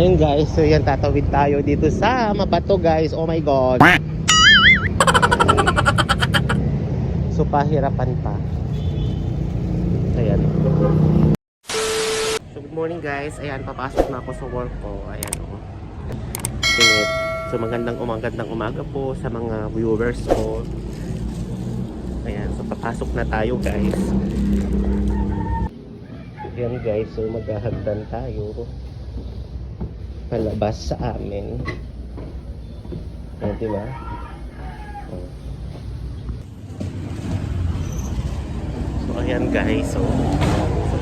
Ayun guys, so yan, tatawid tayo dito sa Mabato guys. Oh my god. So pahirapan pa. Ayan. So good morning guys. Ayan, papasok na ako sa work ko. Ayan o. Init. So magandang umaga po sa mga viewers ko. Ayan, so papasok na tayo guys. Ayan guys, so maghahagdan tayo palabas sa amin. Ayan, diba? So ayan guys, so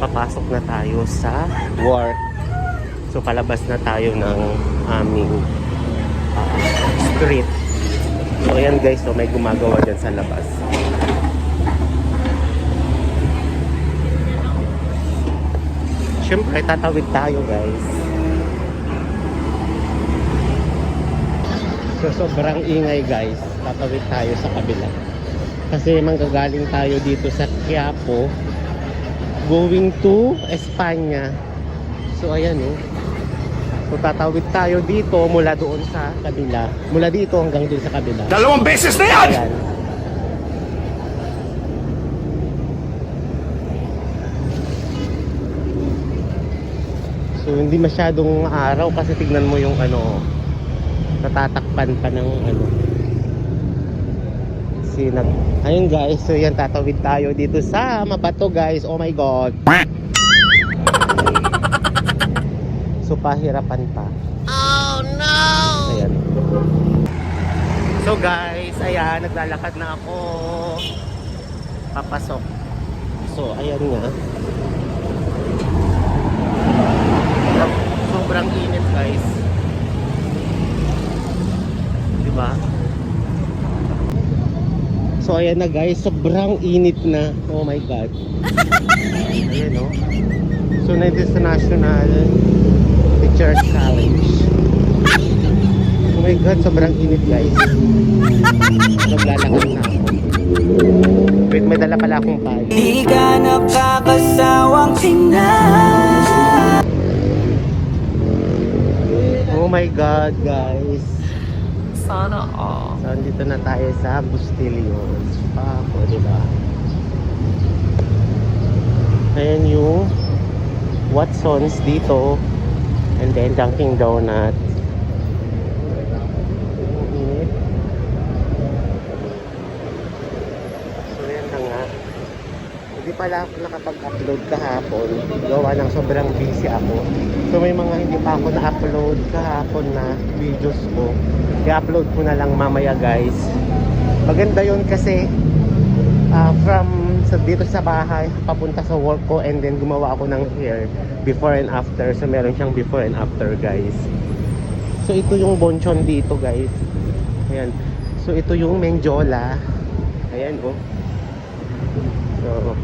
papasok na tayo sa work. So palabas na tayo ng aming street. So ayan guys, so may gumagawa dyan sa labas. Siyempre tatawid tayo guys. So sobrang ingay guys. Tatawid tayo sa kabila. Kasi manggagaling tayo dito sa Quiapo going to Espanya. So ayan o. So tatawid tayo dito mula doon sa kabila. Mula dito hanggang doon sa kabila. 2 beses na yan! Ayan. So hindi masyadong araw kasi tignan mo yung ano, natatakpan pa ng ano, sinag. Ayun guys, so yan, tatawid tayo dito sa Mabato guys. Oh my god. So pahirapan pa. Oh no. Ayan. So guys, ayan, naglalakad na ako papasok. So ayan nga, sobrang init guys, diba? So ayan na guys, sobrang init na. Oh my god. Ayan o. So nandito sa National Teachers College. Oh my god, sobrang init guys. Naglalakad na ako. Wait, may dala pala akong palo. Di ka nakakasawang tingnan. Oh my god guys. Sana all. So andito na tayo sa Bustillos Paco, diba? Ayan yung Watson's dito. And then Dunkin' Donuts. So yan na nga. Hindi pala ako nakapag-upload kahapon. Gawa ng sobrang busy ako. So may mga hindi pa ako na-upload kahapon na videos ko. I-upload ko na lang mamaya guys. Maganda yun kasi dito sa bahay papunta sa work ko, and then gumawa ako ng hair before and after. So meron siyang before and after guys. So ito yung bonchon dito guys. Ayan. So ito yung Menjola. Ayan oh. So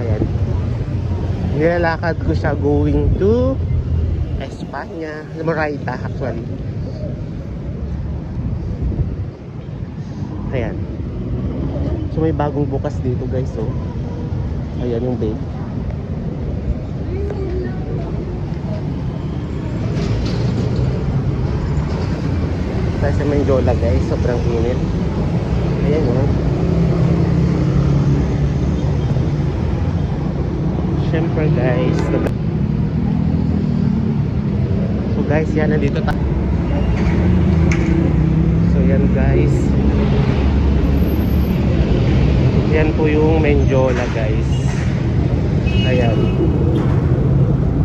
ayan. Nilalakad ko siya going to Espanya, Moraita actually. Ayan. So may bagong bukas dito guys, so ayan yung bake. Tayo sa Menjola guys, sobrang init. Ayan o. Siyempre guys, so guys, yan, nandito tayo. So yan guys, yan po yung Menjola guys. Ayan,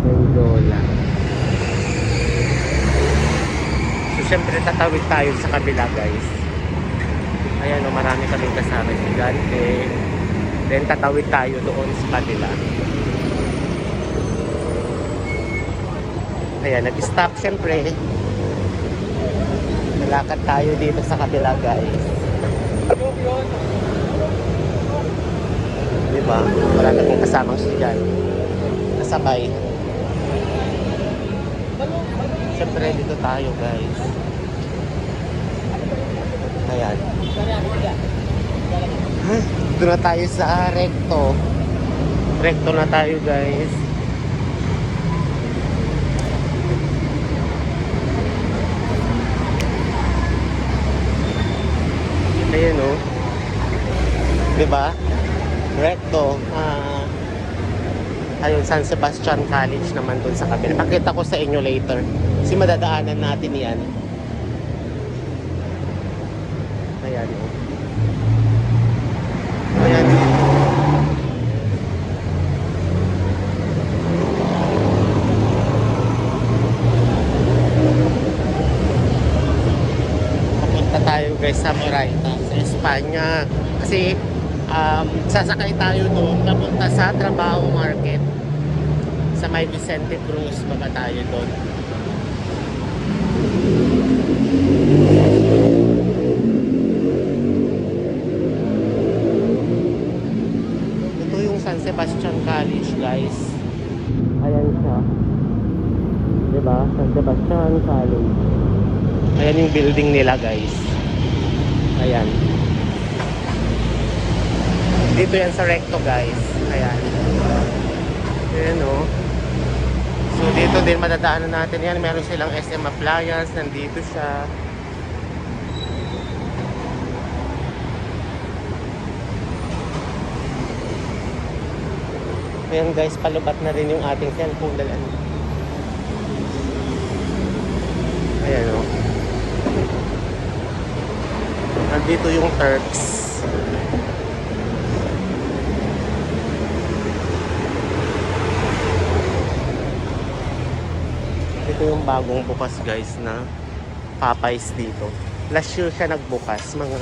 Menjola. So syempre tatawid tayo sa kabila guys. Ayan o, marami kaming kasama estudyante. Then tatawid tayo doon sa kabila. Ayan, nag-stop syempre. Nalakad tayo dito sa kabila guys. Diba? Wala na kong kasamang estudyante. Kasabay. Syempre dito tayo guys. Ayan. Dito na tayo sa Recto. Recto na tayo guys. di ba? Recto. Ayun, San Sebastian College naman dun sa kabila. Pakita ko sa inyo later. Kasi madadaanan natin yan. Ayan, oh. Ayan. Papunta tayo guys sa Moraita, sa Espanya. Kasi sasakay tayo doon papunta sa Trabaho Market sa may Vicente Cruz. Baba tayo doon. Ito yung San Sebastian College guys. Ayan siya, diba? San Sebastian College. Ayan yung building nila guys. Ayan. Dito yan sa Recto guys. Ayan. Ayan o. So dito din madadaanan natin yan. Meron silang SM Appliance. Nandito siya. Ayan guys, palubat na rin yung ating cellphone. Ayan o. Nandito yung Turks. Ito yung bagong bukas guys na Popeyes dito. Last year siya nagbukas, mga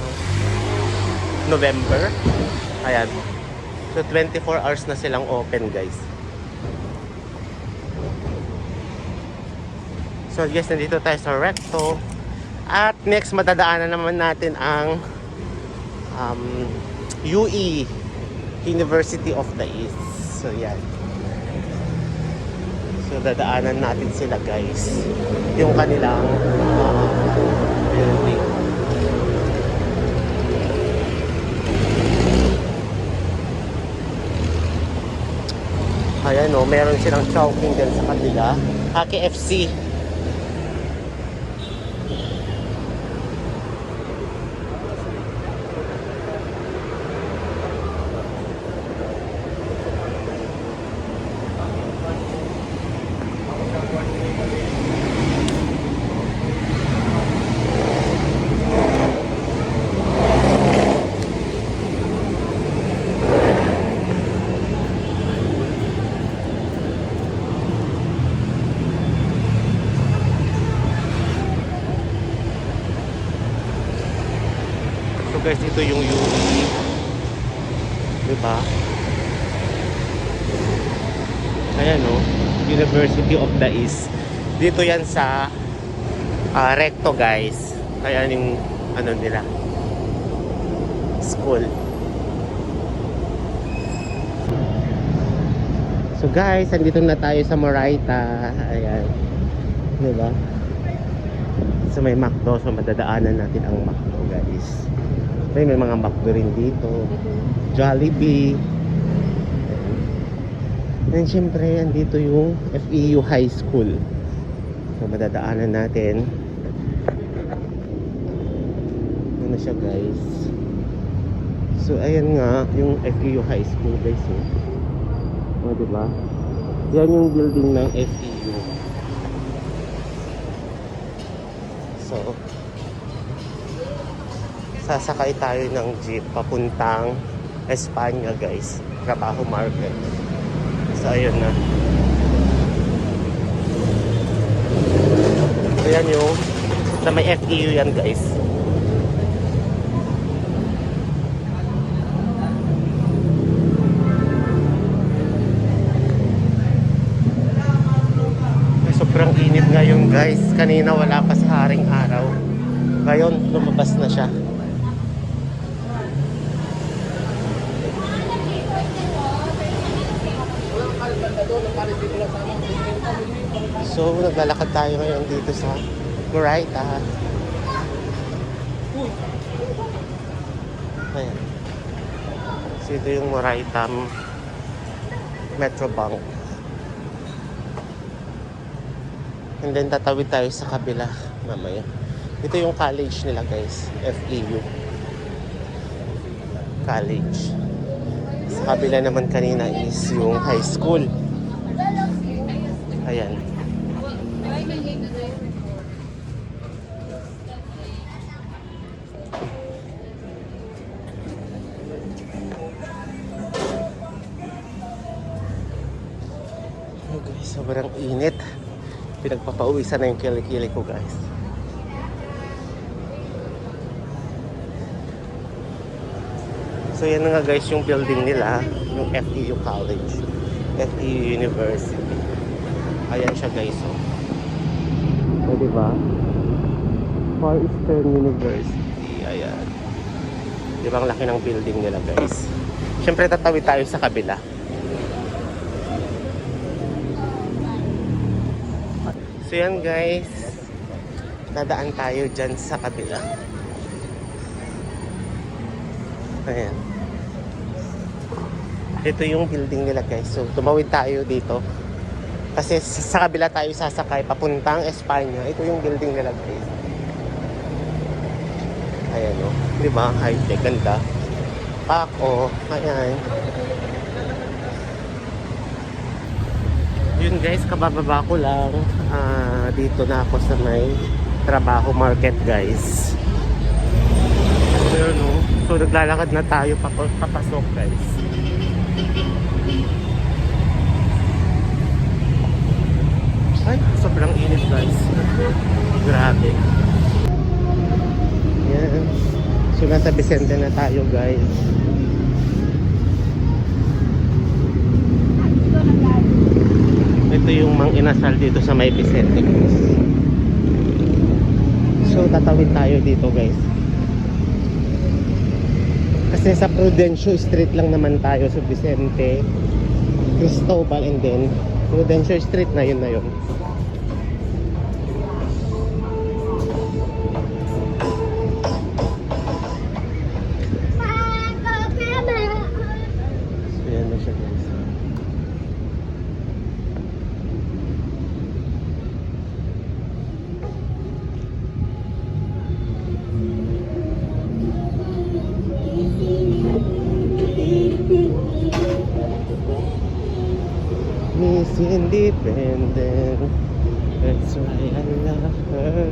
November. Ayan. So 24 hours na silang open guys. So guys, nandito tayo sa Recto. At next madadaanan naman natin ang UE, University of the East. So yan. So dadaanan natin sila guys. Yung kanilang building. Ayan o, meron silang Chowking din sa kanila. KFC. Guys, ito yung UE, diba? Ayan o, University of the East. Dito yan sa Recto guys. Ayan yung ano nila, school. So guys, andito na tayo sa Moraita. Ayan, diba? So may McDo, so madadaanan natin ang McDo guys. May mga McDo rin dito, Jollibee. And syempre, andito yung FEU High School. So madadaanan natin. Ano siya guys? So ayan nga yung FEU High School guys. O diba? Yan yung building ng FEU. So sasakay tayo ng jeep papuntang Espanya guys, Trabaho Market. So ayun na. Ayan yung sa may FEU yan guys. Sobrang init ngayon guys. Kanina wala pa sa haring araw. Ngayon lumabas na siya. So, naglalakad tayo ngayon dito sa Moraita. Ayan. So, ito yung Moraita Metro Bank. And then, tatawid tayo sa kabila mamaya. Ito yung college nila guys, FEU. college. Sa kabila naman kanina is yung high school. Ayan. Oh guys, sobrang init. Pinagpapauwisan na yung kilikili ko guys. So yan na nga guys yung building nila, yung FEU College, FEU University. Ayan siya guys, oh. O diba? Far Eastern University, ayan. Diba ang laki ng building nila guys. Siyempre tatawid tayo sa kabila. So yan guys, dadaan tayo dyan sa kabila. Ayan. Ito yung building nila guys. So tumawid tayo dito. Kasi sa kabila tayo sasakay papuntang Espanya. Ito yung building nila guys. Ayan o. Diba? High-tech. Ganda. Pako. Ayan. Yun guys, kabababa ko lang. Dito na ako sa may trabaho market guys. Pero no, so naglalakad na tayo papasok guys. Ay, sobrang init guys. Grabe. Yan. So nasa Vicente na tayo guys. Ito yung Mang Inasal dito sa may Vicente guys. So tatawid tayo dito guys. Kasi sa Prudencio Street lang naman tayo sa Vicente, Cristobal, and then Prudencio Street na yun na yun. So yan na siya guys. Miss Independent, that's why I love her.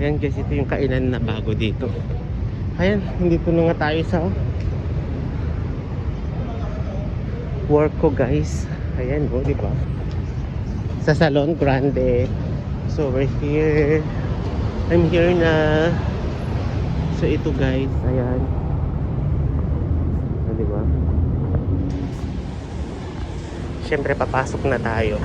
Ayan guys, ito yung kainan na bago dito. Ayan, dito na nga tayo sa work ko guys. Ayan o, diba? Sa Salon Grande. So we're here. I'm here na. So ito guys, ayan. O, diba? Siyempre papasok na tayo.